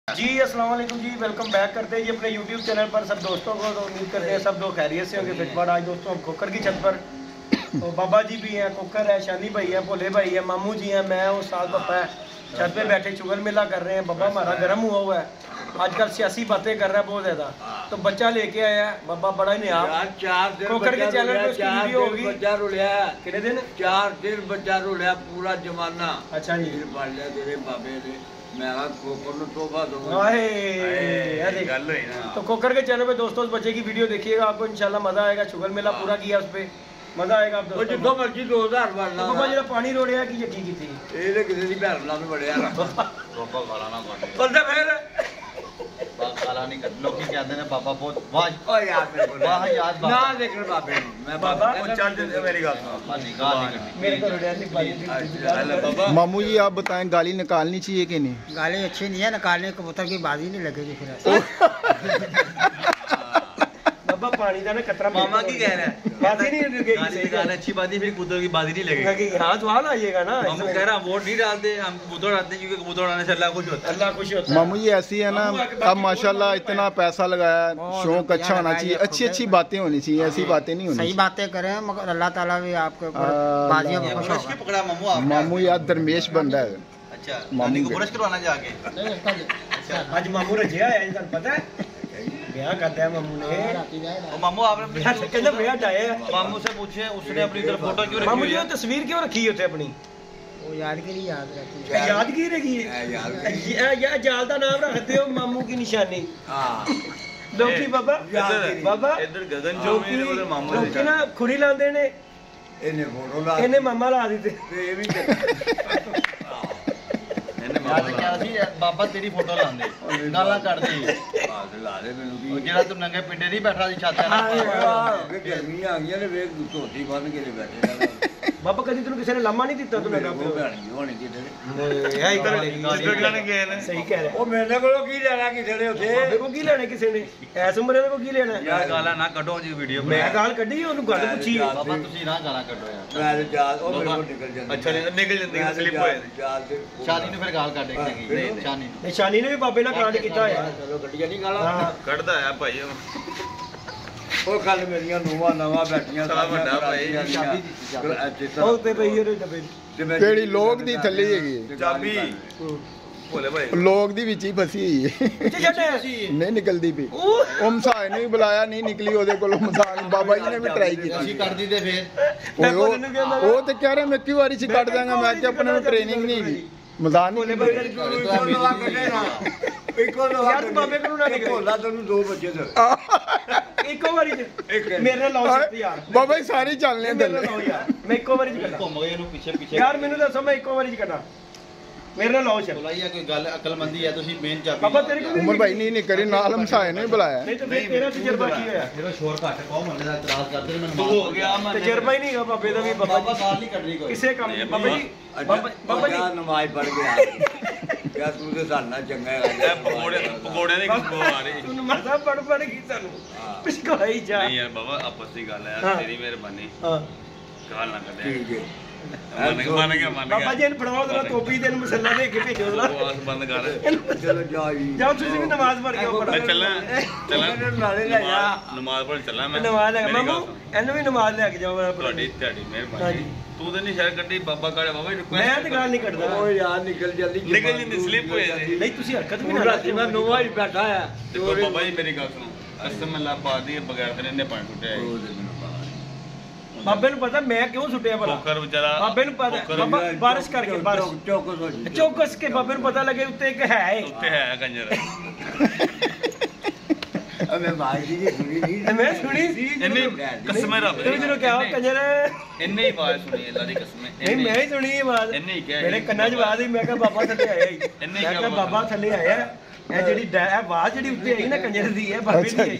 जी अस्सलाम वालेकुम जी, welcome back करते हैं जी अपने YouTube चैनल पर सब दोस्तों को। तो उम्मीद करते हैं सब लोग खैरियत से होंगे। फिटपाट आज दोस्तों हम खोकर की छत पर, तो बाबा जी भी हैं, कोकर है, शानी भाई है, भोले भाई है, मामू जी हैं, मैं और साथ पापा है, छत पे बैठे चुगल मेला कर रहे हैं। बाबा हमारा गर्म हुआ हुआ है, आजकल सियासी बातें कर रहा है बहुत ज्यादा, तो बच्चा लेके आया है बाबा बड़ा ही नहीं। खोकर के चैनल पे उसकी वीडियो होगी। बच्चा रुलिया कितने दिन? 4 दिन बच्चा रुलिया पूरा जमाना। अच्छा जी, तेरे बाबे ने तो खोकर के चैनल पे दोस्तों उस बच्चे की वीडियो देखिएगा, आपको इंशाल्लाह मजा आएगा। चुगल मेला पूरा किया उस पे, मजा आएगा। आप दोस्तों जिद्दों मर्जी 2000 बनना बाबा जी पानी रोड़िया की यकी की थी ਇਹਦੇ ਕਿਸੇ ਦੀ ਭੈਣ ਨਾਲ ਬੜਿਆ बाबा गाला ना काटे ਬੰਦਾ ਫੇਰ गाला नहीं कर लोग कहते हैं बाबा बहुत वाह ਓ ਯਾਰ ਮੇਰੇ ਕੋਲ वाह याद ਨਾ बाबा ਦੇਖਣ ਬਾਬੇ ਨੂੰ मैं बाबा बाबा चल मेरी गल नहीं गाल नहीं करनी मेरे को रोड़िया थी भाई। बाबा मामू जी आप बताएं गाली निकालनी चाहिए कि नहीं? गाली अच्छी नहीं है, निकालने कबूतर की बाजी नहीं लगेगी फिर। बाबा पानी का ना खतरा मामा की कह रहा है बात ही नहीं लगेगी। गाली सही निकालना अच्छी बात है, फिर कबूतर की बात ही नहीं लगेगी। यहाँ तो हाल आइएगा ना, हम कह रहे हैं वोट नहीं डालते, हम कबूतर डालते हैं क्योंकि कबूतर डालने से अल्लाह खुश होता है। अल्लाह खुश होता है। मामू जी ऐसी है ना, अब माशाल्लाह इतना पैसा लगाया, शौक अच्छा होना चाहिए, अच्छी अच्छी बातें होनी चाहिए, ऐसी बातें नहीं होनी सही चाहिए। बातें करें मगर अल्लाह ताला भी आपके ऊपर बाजियों में खुश ब्रश होगा। क्यों पकड़ा मामू आपने? मामू यार दरमेश बंदा है। अच्छा मामू नानी को के। ब्रश करवाना जाके। आज मामू रजिया है, इनको पता है ब्याह करता है मामू ने। और मामू आपने कहते ब्याह डाया मामू से पूछे उसने अपनी तरफ फोटो क्यों मामू रखी जी हुई वो तस्वीर क्यों रखी होते अपनी? वो यादगिरी याद रहती है। यादगिरी रखी है या जाल का नाम रखते हो मामू की निशानी। हां लोकी बाबा बाबा इधर गगन जो जो मेरे मामू लोकी ना खुरी लांदे ने, ਇਹਨੇ ਫੋਟੋ ਲਾ ਇਹਨੇ ਮਾਮਾ ਲਾ ਦਿੱਤੇ। ਤੇ ਇਹ ਵੀ याद क्या सी बाबा तेरी फोटो लांदे गाला कटदी ਬਾਦ ਲਾ ਦੇ ਮੈਨੂੰ ਉਹ ਕੀ ਜਿਹੜਾ ਤੂੰ ਨੰਗੇ ਪਿੰਡੇ ਨਹੀਂ ਬੈਠਾ ਸੀ ਛੱਤ ਤੇ ਗਰਮੀਆਂ ਆ ਗਈਆਂ ਨੇ ਵੇਖ ਧੋਤੀ ਬੰਨ ਕੇ ਬੈਠੇ ਬਾਬਾ ਕਦੀ ਤੈਨੂੰ ਕਿਸੇ ਨੇ ਲਾਮਾ ਨਹੀਂ ਦਿੱਤਾ? ਤੂੰ ਮੇਰੇ ਲੱਗਾ ਕੋਲ ਭੈਣੀ ਹੋਣੀ ਕਿਤੇ ਪਿਆ ਇਹ ਕਰ ਗਏ ਨੇ ਸਹੀ ਕਹਿ ਰਿਹਾ। ਉਹ ਮੇਰੇ ਕੋਲੋਂ ਕੀ ਲੈਣਾ ਕਿਸੇ ਨੇ ਉੱਥੇ ਬਾਬੇ ਕੋ ਕੀ ਲੈਣਾ ਕਿਸੇ ਨੇ? ਐਸ ਉਮਰੇ ਦੇ ਕੋ ਕੀ ਲੈਣਾ? ਯਾਰ ਗਾਲਾਂ ਨਾ ਕੱਢੋ ਜੀ ਵੀਡੀਓ ਮੈਂ ਗਾਲ ਕੱਢੀ, ਉਹਨੂੰ ਗੱਲ ਪੁੱਛੀ। ਬਾਬਾ ਤੁਸੀਂ ਨਾ ਗਾਲਾਂ ਕੱਢੋ ਯਾਰ ਮੈਂ ਜਾਲ ਉਹ ਮੇਰੇ ਕੋਲ ਨਿਕਲ ਜਾਂਦੀ ਅੱਛਾ ਨਿਕਲ ਜਾਂਦੀ ਸਲਿੱਪ ਹੋਏ ਜਾਲ ਤੇ ਸ਼ਾਨੀ ਨੂੰ ਫਿਰ ਗਾਲ ਕੱਢ ਇੱਕ ਚੰਗੀ ਸ਼ਾਨੀ ਨੂੰ ਨਿਸ਼ਾਨੀ ਨੇ ਵੀ ਬਾਬੇ ਨਾਲ ਕਾਂਡ ਕੀਤਾ ਹੋਇਆ। ਚਲੋ ਗੱਡੀਆਂ ਨਹੀਂ ਗਾਲਾਂ ਹਾਂ ਕੱਢਦਾ ਆ ਭਾਈ ਉਹ ਕੱਲ ਮੇਰੀਆਂ ਨੂੰਹਾਂ ਨਵਾਂ ਬੈਠੀਆਂ ਸਾਲਾ ਵੱਡਾ ਭਾਈ, ਉਹ ਤੇ ਪਈ ਉਹਦੇ ਡੱਬੇ ਕਿਹੜੀ ਲੋਕ ਦੀ ਥੱਲੇ ਹੈਗੀ ਹੈ? ਚਾਬੀ ਭੋਲੇ ਭਾਈ ਲੋਕ ਦੀ ਵਿੱਚ ਹੀ ਫਸੀ ਹੋਈ ਹੈ, ਕਿੱਥੇ ਛੱਡਿਆ? ਨਹੀਂ ਨਿਕਲਦੀ ਪਈ। ਉਹ ਮਸਾਏ ਨੂੰ ਵੀ ਬੁਲਾਇਆ, ਨਹੀਂ ਨਿਕਲੀ ਉਹਦੇ ਕੋਲੋਂ ਮਸਾਲ। ਬਾਬਾ ਜੀ ਨੇ ਵੀ ਟਰਾਈ ਅਸੀਂ ਕੀਤੀ। ਕੱਢਦੀ ਤੇ ਫਿਰ ਉਹ ਤੇ ਕਹਿ ਰਿਹਾ ਮੈਂ ਇੱਕੀ ਵਾਰੀ ਚ ਕੱਢ ਦਾਂਗਾ, ਮੈਂ ਤੇ ਆਪਣੇ ਨੂੰ ਟ੍ਰੇਨਿੰਗ ਨਹੀਂ ਹੈਗੀ, ਮਜ਼ਾਕ ਨਹੀਂ ਭੋਲੇ ਕੀਤੀ। ਇੱਕੋ ਯਾਰ ਤੂੰ ਬਾਬੇ ਕੋਲੋਂ ਨਾ ਨਿਕਲ। ਭੋਲਾ ਤੈਨੂੰ 2 ਬੱਚੇ ਸਰ ਇੱਕੋ ਵਾਰੀ ਚ ਮੇਰੇ ਨਾਲ ਲਾਓ ਸ਼ਰਤ ਯਾਰ। ਬਾਬਾ ਜੀ ਸਾਰੀ ਚੱਲਨੇ ਆ ਮੇਰੇ ਨਾਲ ਥੱਲੇ। ਲਾਓ ਯਾਰ, ਮੈਂ ਇੱਕੋ ਵਾਰੀ ਚ ਕੱਢਾਂ। ਘੁੰਮ ਗਏ ਇਹਨੂੰ ਪਿੱਛੇ ਪਿੱਛੇ ਯਾਰ ਮੈਨੂੰ ਦੱਸੋ ਮੈਂ ਇੱਕੋ ਵਾਰੀ ਚ ਕੱਢਾਂ? ਮੇਰੇ ਨਾਲ ਲਾਓ ਸ਼ਰਤ। ਬੁਲਾਈਆ ਕੋਈ ਗੱਲ ਅਕਲਮੰਦੀ ਹੈ ਤੁਸੀਂ ਮੇਨ ਚਾਬੀ ਬਾਬਾ ਤੇਰੇ ਕੋਲ ਉਮਰ ਭਾਈ ਨਹੀਂ ਕਰੀ, ਨਾਲ ਮਸਾਏ ਨੂੰ ਹੀ ਬੁਲਾਇਆ। ਨਹੀਂ ਤਾਂ ਫਿਰ ਤੇਰਾ ਤਜਰਬਾ ਕੀ ਹੋਇਆ? ਜਿਹੜਾ ਸ਼ੋਰ ਘੱਟ ਪਾਓ ਮੰਨੇ ਦਾ ਇਤਰਾਜ਼ ਕਰਦੇ ਨੇ ਮੈਨੂੰ ਹੋ ਗਿਆ ਤਜਰਬਾ ਹੀ ਨਹੀਂ ਹੈਗਾ ਬਾਬੇ ਦਾ ਵੀ। ਬਾਬਾ ਬਾਬਾ ਗਾਲ ਨਹੀਂ ਕੱਢਣੀ ਕੋਈ ਕਿਸੇ ਕੰਮ ਦੀ ਬਾਬਾ ਜੀ ਬਾਬਾ ਜੀ ਨਮਾਜ਼ ਪੜ ਗਿਆ ਕਿਆ ਤੂੰ ਤੇ ਸਾਡਾ ਚੰਗਾ ਹੈ ਪਕੌੜਿਆਂ ਦੀ ਖੁਸ਼ਬੂ ਆ ਰਹੀ ਤੂੰ ਨਮਾਜ਼ਾਂ ਪੜ ਗਈ ਸਾਨੂੰ ਪਿਛਕਾਈ ਜਾ। ਨਹੀਂ ਯਾਰ ਬਾਬਾ ਆਪਸ ਦੀ ਗੱਲ ਹੈ ਹਾਂ। ਤੇਰੀ ਮਿਹਰਬਾਨੀ ਹਾਂ ਗਾਲ ਨਾ ਕੱਢਿਆ ਠੀਕ ਹੈ ਮੰਨ ਗਿਆ ਬਾਬਾ ਜੀ ਇਹਨੂੰ ਫੜਾਓ ਜਰਾ ਟੋਪੀ ਤੇ ਇਹਨੂੰ ਮਸਲਾ ਦੇ ਕੇ ਭੇਜੋ ਜਰਾ। ਬਕਵਾਸ ਬੰਦ ਕਰ ਚਲੋ ਜਾ ਜੀ ਜਾਓ ਤੁਸੀਂ ਵੀ ਨਮਾਜ਼ ਪੜ੍ਹ ਕੇ ਆਓ ਮੈਂ ਚੱਲਾਂ ਨਾਲੇ ਲੈ ਜਾ ਨਮਾਜ਼ ਪੜ੍ਹਨ ਚੱਲਾਂ ਮੈਂ ਨਮਾਜ਼ ਲੈ ਮੇਰੀ ਗੱਲ ਮਾਮੂ ਸੁਣ। ਇਹਨੂੰ ਵੀ ਨਮਾਜ਼ ਲੈ ਕੇ ਜਾਓ ਮੇਰਾ ਤੁਹਾਡੀ ਮਿਹਰਬਾਨੀ ਹਾਂਜੀ। ਤੂੰ ਤਾਂ ਨਹੀਂ ਸ਼ਾਇਦ ਕੱਢੀ ਬਾਬਾ ਕਾਲੇ ਬਾਬਾ ਮੈਂ ਤੇ ਗੱਲ ਨਹੀਂ ਕੱਢਦਾ। ਓ ਯਾਰ ਨਿਕਲ ਜਲਦੀ ਨਿਕਲ ਜਾਂਦੀ ਸਲਿੱਪ ਹੋਏ ਜੀ ਨਹੀਂ ਤੁਸੀਂ ਹਰਕਤ ਵੀ ਨਾ ਰਾਤੀ ਮੈਂ ਨੋਵਾ ਹੀ ਬੈਠਾ ਆ ਦੇਖੋ ਬਾਬਾ ਜੀ ਮੇਰੀ ਗੱਲ ਸੁਣੋ ਅਸਮ ਅੱਲਾ ਪਾਦੀ ਬਗੈਰ ਤੇ ਇਹਨੇ ਪਾਣੀ ਟੁੱਟਿਆ ਹੈ ਬਾਬੇ ਨੂੰ ਪਤਾ ਮੈਂ ਕਿਉਂ ਸੁੱਟਿਆ ਭਲਾ। ਕੋਕਰ ਵਿਚਾਰਾ ਬਾਬੇ ਨੂੰ ਪਤਾ ਬਾਬਾ ਬਾਰਿਸ਼ ਕਰਕੇ ਬਾਰਿਸ਼ ਚੌਕਸ ਹੋ ਜੀ ਚੌਕਸ ਕੇ ਬਾਬੇ ਨੂੰ ਪਤਾ ਲੱਗੇ ਉੱਤੇ ਇੱਕ ਹੈ ਉੱਤੇ ਹੈ ਕੰਜਰ ਮੈਂ ਮਾਈ ਜੀ ਸੁਣੀ ਨਹੀਂ ਮੈਂ ਸੁਣੀ ਸੀ ਇੰਨੀ ਕਸਮੇ ਰੱਬ ਤੂੰ ਜਦੋਂ ਕਿਹਾ ਕੰਜਰ ਇੰਨੇ ਹੀ ਆਵਾਜ਼ ਸੁਣੀ ਅੱਲਾ ਦੀ ਕਸਮੇ ਨਹੀਂ ਮੈਂ ਹੀ ਸੁਣੀ ਇਹ ਆਵਾਜ਼। ਇੰਨੇ ਹੀ ਕਿਹਾ ਮੇਰੇ ਕੰਨਾਂ 'ਚ ਆਵਾਜ਼ ਆਈ, ਮੈਂ ਕਿਹਾ ਬਾਬਾ ਥੱਲੇ ਆਇਆ ਹੀ। ਇੰਨੇ ਮੈਂ ਕਿਹਾ ਕਿਹਾ ਬਾਬਾ ਥੱਲੇ ਆਇਆ। ਇਹ ਜਿਹੜੀ ਆਵਾਜ਼ ਜਿਹੜੀ ਉੱਤੇ ਆਈ ਨਾ ਕੰਜਰ ਦੀ ਹੈ ਬਾਬੇ ਦੀ ਆਈ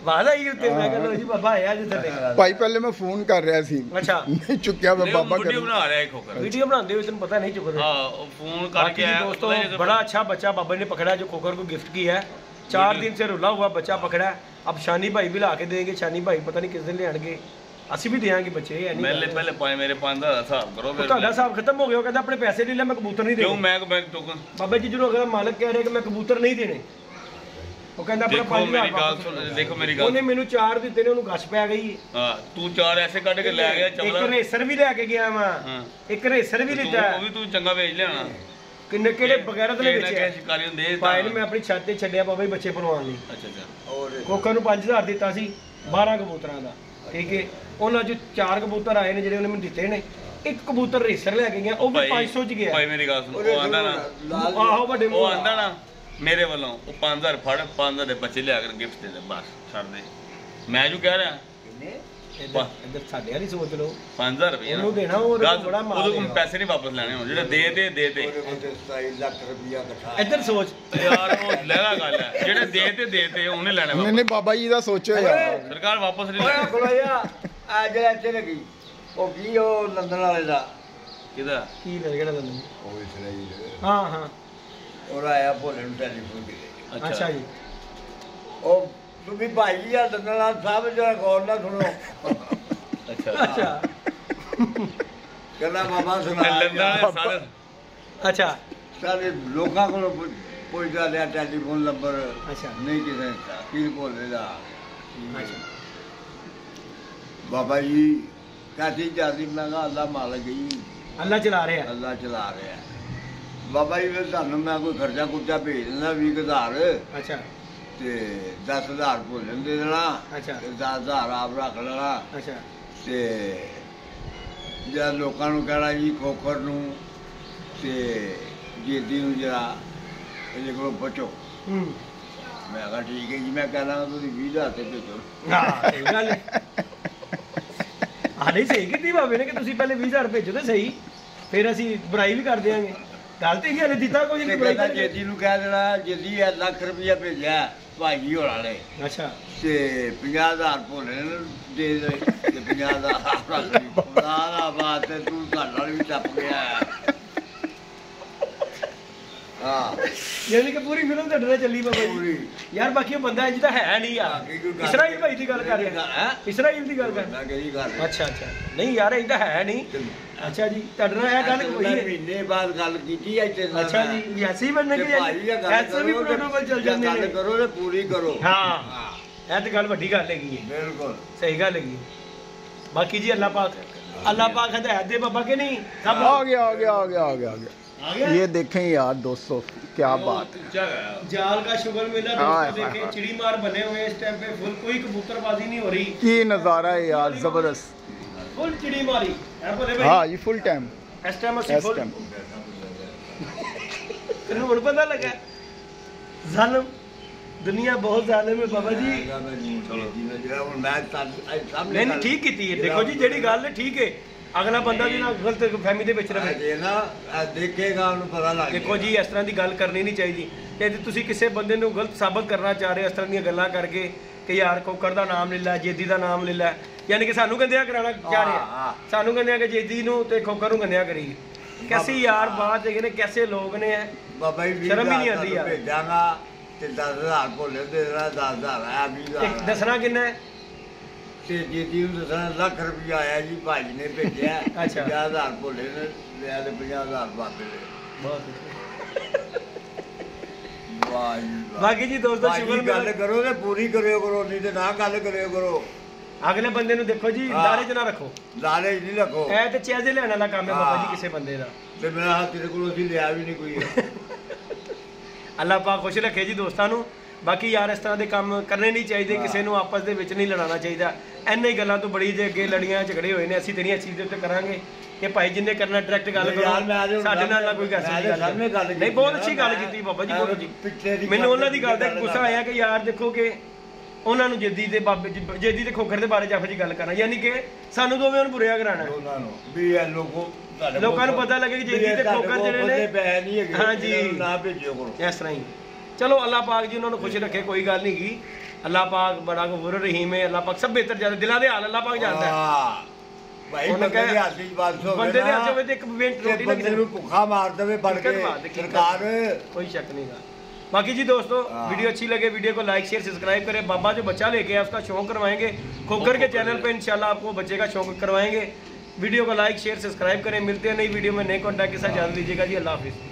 ਆਵਾਜ਼ ਆਈ ਉੱਤੇ। ਮੈਂ ਕਿਹਾ ਲੋ ਜੀ ਬਾਬਾ ਆਇਆ ਜੀ ਥੱਲੇ। ਭਾਈ ਪਹਿਲੇ ਮੈਂ ਫੋਨ ਕਰ ਰਿਹਾ ਸੀ, ਅੱਛਾ ਨਹੀਂ ਚੁੱਕਿਆ, ਮੈਂ ਬਾਬਾ ਕਰ ਵੀਡੀਓ ਬਣਾ ਰਿਹਾ ਹੈ ਖੋਕਰ ਵੀਡੀਓ ਬਣਾਉਂਦੇ ਹੋ, ਤੈਨੂੰ ਪਤਾ ਨਹੀਂ ਚੁੱਕਦੇ। हाँ वो फोन बाकी करके आया दोस्तों बड़ा अच्छा बच्चा बाबा ने पकड़ा जो खोकर को गिफ्ट किया है। 4 दिन से रुला हुआ बच्चा पकड़ा है। अब शानी भाई भी ला के देंगे। शानी भाई पता नहीं किस दिन ले आएंगे। ਅਸੀਂ ਵੀ ਦੇਾਂਗੇ ਬੱਚੇ ਇਹ ਨਹੀਂ ਪਹਿਲੇ ਪਹਿਲੇ ਪਾਏ ਮੇਰੇ 5 ਦਾ ਹਿਸਾਬ ਕਰੋ ਫਿਰ ਤੁਹਾਡਾ ਹਿਸਾਬ ਖਤਮ ਹੋ ਗਿਆ ਉਹ ਕਹਿੰਦਾ ਆਪਣੇ ਪੈਸੇ ਨਹੀਂ ਲੈ ਮੈਂ ਕਬੂਤਰ ਨਹੀਂ ਕਿਉਂ ਦੇਣੇ ਮੈਂ ਬੈਂਕ ਟੋਕਨ ਬਾਬਾ ਜੀ ਜਦੋਂ ਅਗਰ ਮਾਲਕ ਕਹਿ ਰਿਹਾ ਕਿ ਮੈਂ ਕਬੂਤਰ ਨਹੀਂ ਦੇਣੇ ਉਹ ਕਹਿੰਦਾ ਆਪਣਾ ਦੇਖੋ 5000 ਮੇਰੀ ਗੱਲ ਸੁਣ ਦੇਖੋ ਮੇਰੀ ਗੱਲ ਉਹਨੇ ਮੈਨੂੰ 4 ਦਿੱਤੇ ਨੇ ਉਹਨੂੰ ਗਸ਼ ਪੈ ਗਈ ਹਾਂ ਤੂੰ 4 ਐਸੇ ਕੱਢ ਕੇ ਲੈ ਗਿਆ ਇੱਕ ਚਮਲਾ ਰੇਸਰ ਵੀ ਲੈ ਕੇ ਗਿਆ ਵਾ ਹਾਂ ਇੱਕ ਰੇਸਰ ਵੀ ਲਿੱਤਾ ਉਹ ਵੀ ਤੂੰ ਚੰਗਾ ਵੇਚ ਲਿਆਣਾ ਕਿੰਨੇ ਕਿਹੜੇ ਬਗੈਰਤ ਨੇ ਕਿਹਨੇ ਵੇਚਿਆ ਸ਼ਿਕਾਰੀ ਨੂੰ ਦੇ ਭਾਈ ਨੇ ਮੈਂ ਆਪਣੀ ਛੱਤ ਤੇ ਛੱਡਿਆ ਬਾਬਾ ਜੀ ਬੱਚੇ ਪਰਵਾਉਣ ਲਈ ਅੱਛਾ ਅੱਛਾ ਹੋਰ ਕੋਕਰ ਨੂੰ 5000 ਦਿੱਤਾ ਸੀ 12 ਕਬੂਤਰਾਂ ਦਾ ਠੀਕ ਹੈ ਉਹਨਾਂ ਚੋਂ 4 ਕਬੂਤਰ ਆਏ ਨੇ ਜਿਹੜੇ ਉਹਨੇ ਮੈਨੂੰ ਦਿੱਤੇ ਨੇ ਇੱਕ ਕਬੂਤਰ ਰੇਸਰ ਲੈ ਕੇ ਗਿਆ ਉਹ ਵੀ 500 ਚ ਗਿਆ ਭਾਈ ਮੇਰੀ ਗੱਲ ਸੁਣ ਉਹ ਆਂਦਾ ਨਾ ਆਹੋ ਵੱਡੇ ਉਹ ਆਂਦਾ ਨਾ ਮੇਰੇ ਵੱਲੋਂ ਉਹ 5000 ਫੜ 5000 ਦੇ ਬੱਚੇ ਲਿਆ ਕੇ ਗਿਫਟ ਦੇ ਦੇ ਬਸ ਛੱਡ ਦੇ ਮੈਂ ਜੋ ਕਹਿ ਰਿਹਾ ਇੱਧਰ ਸਾਡੇ ਵਾਲੀ ਸੋਚ ਲਓ 5000 ਰੁਪਏ ਉਹਨੂੰ ਦੇਣਾ ਉਹ ਬੜਾ ਮਾਲ ਉਹਦੇ ਕੋਲ ਪੈਸੇ ਨਹੀਂ ਵਾਪਸ ਲੈਣੇ ਹੁਣ ਜਿਹੜੇ ਦੇ ਉਹਦੇ ਕੋਲ 27 ਲੱਖ ਰੁਪਇਆ ਇਕੱਠਾ ਇੱਧਰ ਸੋਚ ਯਾਰ ਉਹ ਲੈਣਾ ਗੱਲ ਹੈ ਜਿਹੜੇ ਦੇ ਉਹਨੇ ਲੈਣੇ ਨਹੀਂ ਵਾਪਸ ਨਹੀਂ ਬਾਬਾ ਜੀ ਦਾ ਸੋਚੋ ਯਾਰ ਸਰਕਾਰ ਵਾਪਸ ਨਹੀਂ ਓਏ ਲੈਣੀ ਖਲੋਇਆ ਆ ਜਿਹੜਾ ਇੱਥੇ ਲੱਗੀ ਉਹ ਕੀ ਉਹ ਲੰਦਨ ਵਾਲੇ ਦਾ ਕਿਹਦਾ ਕੀ ਲੈ ਕਿਹੜਾ ਦੰਦ ਉਹ ਇਸ ਲਈ ਹਾਂ ਹਾਂ ਉਹ ਆਇਆ ਭੋਲੇ ਨੂੰ ਟੈਲੀਫੋਨ ਕੀਤਾ ਅੱਛਾ ਜੀ ਉਹ ਤੁਸੀਂ ਭਾਈ ਆ ਲੰਦਨ ਵਾਲਾ ਸਾਹਿਬ ਜਿਹੜਾ ਗੌਰ ਨਾਲ ਸੁਣੋ ਅੱਛਾ ਅੱਛਾ ਕਹਿੰਦਾ ਬਾਬਾ ਸੁਣਾ ਲੰਦਾ ਸਾਰੇ ਅੱਛਾ ਸਾਰੇ ਲੋਕਾਂ ਕੋਲੋਂ ਪੁੱਛਦਾ ਲਿਆ ਟੈਲੀਫੋਨ ਨੰਬਰ ਅੱਛਾ ਨਹੀਂ ਕਿਸੇ ਦਾ ਕੀ ਭੋਲੇ ਦਾ ਅੱਛਾ ਬਾਬਾ ਜੀ ਕਾਤੀ ਜਾਂਦੀ ਮੈਂ ਕਿਹਾ ਅੱਲਾ ਮਾਲਕ ਜੀ ਅੱਲਾ ਚਲਾ ਰਿਹਾ ਅੱਲਾ ਚਲਾ ਰਿਹਾ ਬਾਬਾ ਜੀ ਫਿਰ ਤੁਹਾਨੂੰ ਮੈਂ ਕੋਈ ਖਰਚਾ ਖੁਰਚਾ ਭੇਜ ਦਿੰਦਾ 20000 ਅੱਛਾ ਤੇ 10000 ਭੋਲੇ ਨੂੰ ਦੇ ਦੇਣਾ ਅੱਛਾ। ਤੇ 10000 ਆਪ ਰੱਖ ਲੈਣਾ ਅੱਛਾ ਤੇ ਜਦ ਲੋਕਾਂ ਨੂੰ ਕਹਿਣਾ ਜੀ ਖੋਖਰ ਨੂੰ ਤੇ ਜੇਦੀ ਨੂੰ ਜਰਾ ਇਹਦੇ ਕੋਲੋਂ ਪੁੱਛੋ ਹੂੰ ਮੈਂ ਕਿਹਾ ਠੀਕ ਹੈ ਜੀ ਮੈਂ ਕਹਿਣਾ ਤੁਸੀਂ 20000 ਤੇ ਭੇਜੋ ਹਾਂ ਇਹ ਗੱਲ ਆਲੇ ਸਹੀ ਕੀਤੀ ਬਾਬੇ ਨੇ ਕਿ ਤੁਸੀਂ ਪਹਿਲੇ 20000 ਭੇਜੋ ਤੇ ਸਹੀ ਫਿਰ ਅਸੀਂ ਬੁਰਾਈ ਵੀ ਕਰ ਦਿਆਂਗੇ ਗੱਲ ਤੇ ਕੀ ਹਲੇ ਦਿੱਤਾ ਕੋਈ ਤੇ ਨਹੀਂ ਕਹਿੰਦਾ ਬੁਰਾਈ ਜੇਦੀ ਨੂੰ ਕਹਿ ਦੇਣਾ ਜੇਦੀ ਇਹ ਲੱਖ ਰੁਪਇਆ ਭੇਜਿਆ ਭਾਈ ਹੋਰਾਂ ਨੇ ਅੱਛਾ ਤੇ 50000 ਭੋਲੇ ਨੂੰ ਦੇ ਦੇ ਤੇ 50000 ਖੁਦਾ ਦਾ ਬਾਤ ਤੇ ਤੂੰ ਘਰ ਨਾਲ ਵੀ ਟੱਪ ਗਿਆ ਹਾਂ ਯਾਨੀ ਕਿ ਪੂਰੀ ਫਿਲਮ ਤੁਹਾਡੇ ਨਾਲ ਚੱਲੀ ਬਾਬਾ ਜੀ ਪੂਰੀ ਯਾਰ ਬਾਕੀ ਉਹ ਬੰਦਾ ਇੰਜ ਤਾਂ ਹੈ ਨਹੀਂ ਯਾਰ ਇਸਰਾਈਲ ਭਾਈ ਦੀ ਗੱਲ ਕਰ ਰਿਹਾ ਹੈ ਇਸਰਾਈਲ ਦੀ ਗੱਲ ਕਰ ਮੈਂ ਕਿਹੜੀ ਗੱਲ ਅੱਛਾ ਅੱਛਾ ਨਹੀਂ ਯਾਰ ਇੰਦਾ ਹੈ ਨਹੀਂ ਅੱਛਾ ਜੀ ਤੁਹਾਡੇ ਨਾਲ ਇਹ ਗੱਲ ਹੋਈ ਹੈ ਮਹੀਨੇ ਬਾਅਦ ਗੱਲ ਕੀਤੀ ਐ ਤੇ ਅੱਛਾ ਜੀ ਐਸੀ ਹੀ ਬਣਨੇ ਕਿ ਐਸੇ ਵੀ ਪ੍ਰੋਟੋਕਾਲ ਚੱਲ ਜਾਂਦੇ ਗੱਲ ਨੇ ਕਰੋ ਤੇ ਪੂਰੀ ਕਰੋ ਹਾਂ ਇਹ ਤੇ ਗੱਲ ਵੱਡੀ ਗੱਲ ਹੈਗੀ ਹੈ ਬਿਲਕੁਲ ਸਹੀ ਗੱਲ ਹੈਗੀ ਹੈ। ਬਾਕੀ ਜੀ ਅੱਲਾਹ ਪਾਕ ਹਦਾਇਤ ਦੇ ਬਾਬਾ ਕਿ ਨਹੀਂ ਸਭ आ गया आ गया आ गया आ गया आ गया आ गया ये देखें यार दोस्तों क्या बात है ਉੱਚਾ ਗਿਆ जाल का शुगर मेला हाँ, दोस्तों हाँ, देखे हाँ। चिड़ी मार बने हुए इस टाइम पे फुल कोई कबूतरबाजी नहीं हो रही की नज़ारा है यार जबरदस्त फुल चिड़ी मारी है बोले भाई हाँ ये फुल टाइम इस टाइम ਅਸੀਂ इस फुल टाइम ਤੈਨੂੰ ਹੁਣ ਪਤਾ ਲੱਗਾ ਜ਼ਾਲਮ ਦੁਨੀਆ ਬਹੁਤ ਜ਼ਾਲਮ ਹੈ ਬਾਬਾ ਜੀ ਜਿਹੜਾ ਹੁਣ ਮੈਂ ਸਾਹਮਣੇ ਨਹੀਂ ਨਹੀਂ ਠੀਕ ਕੀਤੀ ਹੈ ਦੇਖੋ ਜੀ ਜਿਹੜੀ ਗੱਲ ਹੈ ਠੀਕ ਹੈ ਅਗਲਾ ਬੰਦਾ ਵੀ ਨਾ ਗਲਤ ਫਹਿਮੀ ਦੇ ਵਿੱਚ ਰਵੇ ਜੇ ਨਾ ਦੇਖੇਗਾ ਉਹਨੂੰ ਪਤਾ ਲੱਗ ਦੇਖੋ ਜੀ ਇਸ ਤਰ੍ਹਾਂ ਦੀ ਗੱਲ ਕਰਨੀ ਨਹੀਂ ਚਾਹੀਦੀ ਤੇ ਜੇ ਤੁਸੀਂ ਕਿਸੇ ਬੰਦੇ ਨੂੰ ਗਲਤ ਸਾਬਤ ਕਰਨਾ ਚਾਹ ਰਹੇ ਹੋ ਇਸ ਤਰ੍ਹਾਂ ਦੀਆਂ ਗੱਲਾਂ ਕਰਕੇ ਕਿ ਯਾਰ ਕੋਕਰ ਦਾ ਨਾਮ ਲੈ ਲੈ ਜੇਦੀ ਦਾ ਨਾਮ ਲੈ ਲੈ ਯਾਨੀ ਕਿ ਸਾਨੂੰ ਗੰਦਿਆ ਕਰਾਉਣਾ ਚਾਹ ਰਹੇ ਆ ਸਾਨੂੰ ਗੰਦਿਆ ਕਿ ਜੇਦੀ ਨੂੰ ਤੇ ਕੋਕਰ ਨੂੰ ਗੰਦਿਆ ਕਰੀਏ ਕੈਸੀ ਯਾਰ ਬਾਤ ਹੈਗੇ ਨੇ ਕੈਸੇ ਲੋਕ ਨੇ ਬਾਬਾ ਜੀ ਸ਼ਰਮ ਹੀ ਨਹੀਂ ਆਉਂਦੀ ਯਾਰ। ਭੇਜਾਂਗਾ ਤੇ 10000 ਭੋਲੇ ਦੇ ਦੇਣਾ 10000 ਆਇਆ 20000 ਦੱਸਣਾ ਕਿੰਨਾ ਹੈ ਤੇ ਜੀਦੀ ਨੂੰ ਦੱਸਣਾ ਲੱਖ ਰੁਪਇਆ ਆਇਆ ਜੀ ਭਾਈ ਨੇ ਭੇਜਿਆ ਅੱਛਾ। 50000 ਭੋਲੇ ਨੇ ਲਿਆ ਤੇ 50000 ਬਾਬੇ ਨੇ ਬਹੁਤ ਵਾਹ ਜੀ ਵਾਹ। ਬਾਕੀ ਜੀ ਦੋਸਤੋ ਭਾਈ ਸ਼ੁਗਰ ਗੱਲ ਮੇਲਾ ਕਰੋ ਤੇ ਪੂਰੀ ਕਰਿਓ ਕਰੋ ਨਹੀਂ ਤੇ ਨਾ ਗੱਲ ਕਰਿਓ ਕਰੋ ਅਗਲੇ ਬੰਦੇ ਨੂੰ ਦੇਖੋ ਜੀ ਹਾਂ। ਦਾਰੇ 'ਚ ਨਾ ਰੱਖੋ ਲਾਰੇ ਨਹੀਂ ਰੱਖੋ ਇਹ ਤੇ ਚੈਜ਼ੇ ਲੈਣ ਵਾਲਾ ਕੰਮ ਹੈ ਬਾਬਾ ਜੀ ਹਾਂ। ਕਿਸੇ ਬੰਦੇ ਦਾ ਤੇ ਮੇਰਾ ਹੱਥ ਤੇਰੇ ਕੋਲੋਂ ਅਸੀਂ ਲਿਆ ਵੀ ਨਹੀਂ ਕੋਈ ਅੱਲਾਹ ਪਾਕ ਖੁਸ਼ ਰੱਖੇ ਜੀ ਦੋਸਤਾਂ ਨੂੰ ਬਾਕੀ ਯਾਰ ਇਸ ਤਰ੍ਹਾਂ ਦੇ ਕੰਮ ਕਰਨੇ ਨਹੀਂ ਚਾਹੀਦੇ ਕਿਸੇ ਨੂੰ ਆਪਸ ਦੇ ਵਿੱਚ ਨਹੀਂ ਲੜਾਉਣਾ ਚਾਹੀਦਾ ਐਨੇ ਹੀ ਗੱਲਾਂ ਤੋਂ ਬੜੀ ਜੇ ਅੱਗੇ ਲੜੀਆਂ ਝਗੜੇ ਹੋਏ ਨੇ ਅਸੀਂ ਤੇ ਨਹੀਂ ਇਸ ਚੀਜ਼ ਦੇ ਉੱਤੇ ਕਰਾਂਗੇ ਕਿ ਭਾਈ ਜਿੰਨੇ ਕਰਨਾ ਡਾਇਰੈਕਟ ਗੱਲ ਨਹੀਂ ਯਾਰ, ਮੈਂ ਕਰੋ ਅੱਜ ਸਾਡੇ ਨਾਲ ਨਾ ਕੋਈ ਮੈਂ ਗੱਲ ਅੱਜ ਸਾਹਮਣੇ ਗੱਲ ਕੀਤੀ ਨਹੀਂ ਬਹੁਤ ਨਾ, ਅੱਛੀ ਗੱਲ ਮੈਂ- ਕੀਤੀ ਬਾਬਾ ਜੀ ਮੈਂ ਬਹੁਤ ਜੀ ਪਿੱਛੇ ਦੀ ਮੈਨੂੰ ਗੱਲ ਉਹਨਾਂ ਦੀ ਗੱਲ ਦਾ ਗੱਲ ਗੁੱਸਾ ਕਰਦਾ। ਆਇਆ ਕਿ ਯਾਰ ਦੇਖੋ ਕਿ ਉਹਨਾਂ ਨੂੰ ਜੇਦੀ ਦੇ ਬਾਬੇ ਜੇਦੀ ਦੇ ਖੋਖਰ ਦੇ ਬਾਰੇ ਜਾਫਰ ਜੀ ਗੱਲ ਕਰਨਾ ਯਾਨੀ ਕਿ ਸਾਨੂੰ ਦੋਵੇਂ ਨੂੰ ਬੁਰਿਆ ਕਰਾਣਾ ਉਹਨਾਂ ਨੂੰ ਵੀ ਇਹ ਲੋਕਾਂ ਨੂੰ ਪਤਾ ਲੱਗੇ ਕਿ ਜੇਦੀ ਤੇ ਖੋਖਰ ਜਿਹੜੇ ਨੇ ਪੈਸੇ ਨਹੀਂ ਹੈਗੇ ਹਾਂਜੀ। ਇਹਨਾਂ ਨੂੰ ਨਾ ਭੇਜਿਓ ਕਰੋ ਇਸ ਤਰ੍ਹਾਂ ਹੀ ਚਲੋ ਅੱਲਾਹ ਪਾਕ ਜੀ ਉਹਨਾਂ ਨੂੰ ਖੁਸ਼ ਰੱਖੇ ਕੋਈ ਗੱਲ ਨਹੀਂ ਗੀ ਅੱਲਾਹ ਪਾਕ ਬੜਾ ਗਫੂਰ ਰਹੀਮ ਹੈ ਅੱਲਾਹ ਪਾਕ ਸਭ ਬਿਹਤਰ ਜਾਣਦਾ ਦਿਲਾਂ ਦੇ ਹਾਲ ਅੱਲਾਹ ਪਾਕ ਜਾਣਦਾ ਹੈ ਹਾਂ ਭਾਈ ਉਹਨੇ ਬੰਦੇ ਦੇ ਕਿਹਾ- ਹੱਥ 'ਚ 500 ਹੋਵੇ ਬੰਦੇ ਦੇ ਨਾ, ਹੱਥ 'ਚ ਹੋਵੇ ਤੇ ਇੱਕ ਮਿੰਟ ਤੇ ਰੋਟੀ ਨਾ ਬੰਦੇ ਕਿਸੇ ਨੂੰ ਭੁੱਖਾ ਮਾਰ ਦੇਵੇ ਬਣ ਕੇ ਦਿੱਕਤ ਮਾਰ ਦੇ, ਕੀ ਸਰਕਾਰ ਕੋਈ ਸ਼ੱਕ ਨਹੀਂਗਾ बाकी जी दोस्तों हाँ। वीडियो अच्छी लगे वीडियो को लाइक शेयर सब्सक्राइब करें। बाबा जो बच्चा लेके आया उसका शौक करवाएंगे खोकर के चैनल पे, इंशाल्लाह आपको बच्चे का शौक करवाएंगे। वीडियो को लाइक शेयर सब्सक्राइब करें। मिलते हैं नई वीडियो में नए कॉन्टैक्ट के साथ। जान लीजिएगा जी, अल्लाह हाफिज़।